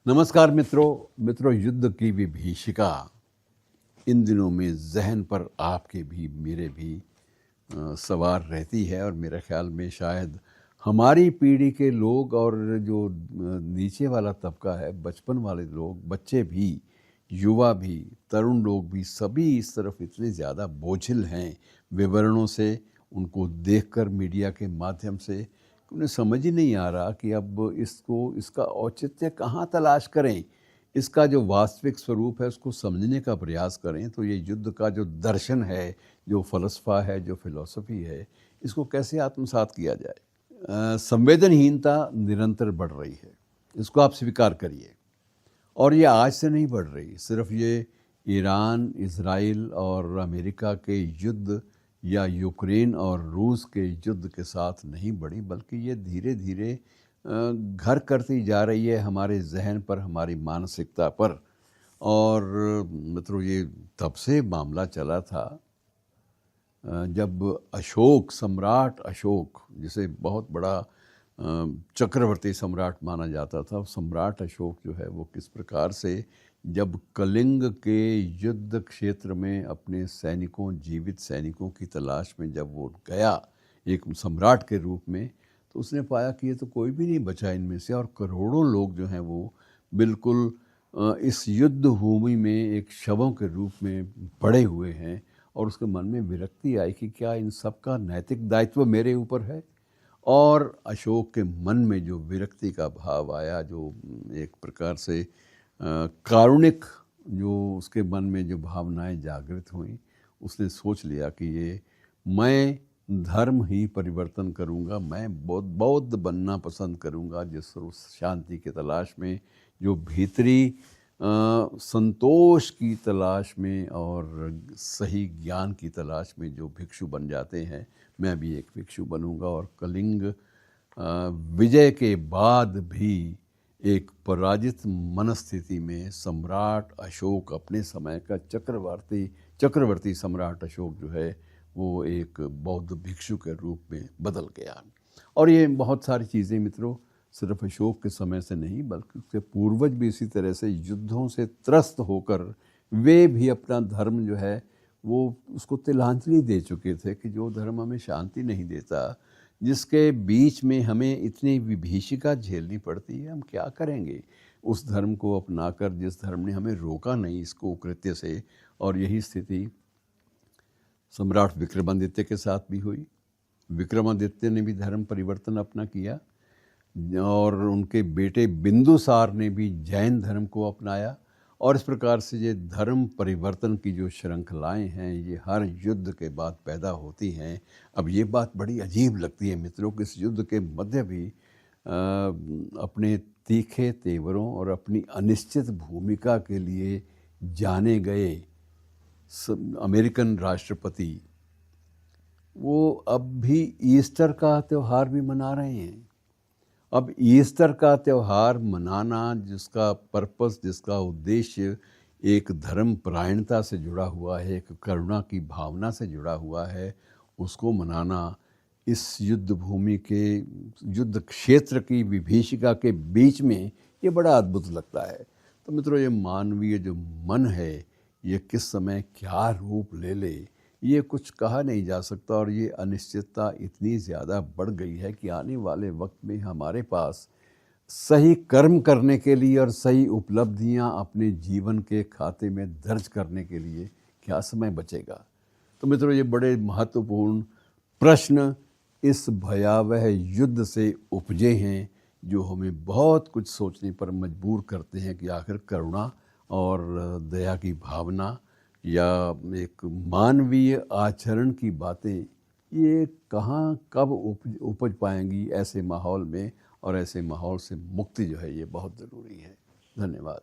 नमस्कार मित्रों युद्ध की विभीषिका इन दिनों में जहन पर आपके भी मेरे भी सवार रहती है। और मेरे ख्याल में शायद हमारी पीढ़ी के लोग और जो नीचे वाला तबका है, बचपन वाले लोग, बच्चे भी, युवा भी, तरुण लोग भी, सभी इस तरफ इतने ज़्यादा बोझिल हैं विवरणों से, उनको देखकर मीडिया के माध्यम से, उन्हें समझ ही नहीं आ रहा कि अब इसका औचित्य कहाँ तलाश करें, इसका जो वास्तविक स्वरूप है उसको समझने का प्रयास करें। तो ये युद्ध का जो दर्शन है, जो फ़लसफ़ा है, जो फ़िलॉसफ़ी है, इसको कैसे आत्मसात किया जाए। संवेदनहीनता निरंतर बढ़ रही है, इसको आप स्वीकार करिए। और ये आज से नहीं बढ़ रही, सिर्फ ये ईरान, इज़राइल और अमेरिका के युद्ध या यूक्रेन और रूस के युद्ध के साथ नहीं बढ़ी, बल्कि ये धीरे धीरे घर करती जा रही है हमारे जहन पर, हमारी मानसिकता पर। और मतलब ये तब से मामला चला था जब सम्राट अशोक, जिसे बहुत बड़ा चक्रवर्ती सम्राट माना जाता था, सम्राट अशोक जो है वो किस प्रकार से जब कलिंग के युद्ध क्षेत्र में अपने सैनिकों, जीवित सैनिकों की तलाश में जब वो गया एक सम्राट के रूप में, तो उसने पाया कि ये तो कोई भी नहीं बचा इनमें से, और करोड़ों लोग जो हैं वो बिल्कुल इस युद्ध भूमि में एक शवों के रूप में पड़े हुए हैं। और उसके मन में विरक्ति आई कि क्या इन सब का नैतिक दायित्व मेरे ऊपर है। और अशोक के मन में जो विरक्ति का भाव आया, जो एक प्रकार से कारुणिक जो उसके मन में जो भावनाएं जागृत हुई, उसने सोच लिया कि ये मैं धर्म ही परिवर्तन करूंगा, मैं बौद्ध बनना पसंद करूंगा, जिस शांति की तलाश में, जो भीतरी संतोष की तलाश में और सही ज्ञान की तलाश में जो भिक्षु बन जाते हैं, मैं भी एक भिक्षु बनूंगा। और कलिंग विजय के बाद भी एक पराजित मनस्थिति में सम्राट अशोक, अपने समय का चक्रवर्ती सम्राट अशोक जो है वो एक बौद्ध भिक्षु के रूप में बदल गया। और ये बहुत सारी चीज़ें मित्रों सिर्फ अशोक के समय से नहीं, बल्कि उसके पूर्वज भी इसी तरह से युद्धों से त्रस्त होकर वे भी अपना धर्म जो है वो उसको तिलांजलि दे चुके थे कि जो धर्म हमें शांति नहीं देता, जिसके बीच में हमें इतनी विभीषिका झेलनी पड़ती है, हम क्या करेंगे उस धर्म को अपनाकर जिस धर्म ने हमें रोका नहीं इस कुकृत्य से। और यही स्थिति सम्राट विक्रमादित्य के साथ भी हुई। विक्रमादित्य ने भी धर्म परिवर्तन अपना किया और उनके बेटे बिंदुसार ने भी जैन धर्म को अपनाया। और इस प्रकार से ये धर्म परिवर्तन की जो श्रृंखलाएं हैं ये हर युद्ध के बाद पैदा होती हैं। अब ये बात बड़ी अजीब लगती है मित्रों कि इस युद्ध के मध्य भी अपने तीखे तेवरों और अपनी अनिश्चित भूमिका के लिए जाने गए अमेरिकन राष्ट्रपति वो अब भी ईस्टर का त्यौहार भी मना रहे हैं। अब ईस्टर का त्यौहार मनाना, जिसका पर्पस, जिसका उद्देश्य एक धर्म परायणता से जुड़ा हुआ है, एक करुणा की भावना से जुड़ा हुआ है, उसको मनाना इस युद्ध भूमि के, युद्ध क्षेत्र की विभीषिका के बीच में, ये बड़ा अद्भुत लगता है। तो मित्रों ये मानवीय जो मन है ये किस समय क्या रूप ले ले ये कुछ कहा नहीं जा सकता। और ये अनिश्चितता इतनी ज़्यादा बढ़ गई है कि आने वाले वक्त में हमारे पास सही कर्म करने के लिए और सही उपलब्धियां अपने जीवन के खाते में दर्ज करने के लिए क्या समय बचेगा। तो मित्रों ये बड़े महत्वपूर्ण प्रश्न इस भयावह युद्ध से उपजे हैं जो हमें बहुत कुछ सोचने पर मजबूर करते हैं कि आखिर करुणा और दया की भावना या एक मानवीय आचरण की बातें ये कहाँ कब उपज पाएंगी ऐसे माहौल में। और ऐसे माहौल से मुक्ति जो है ये बहुत ज़रूरी है। धन्यवाद।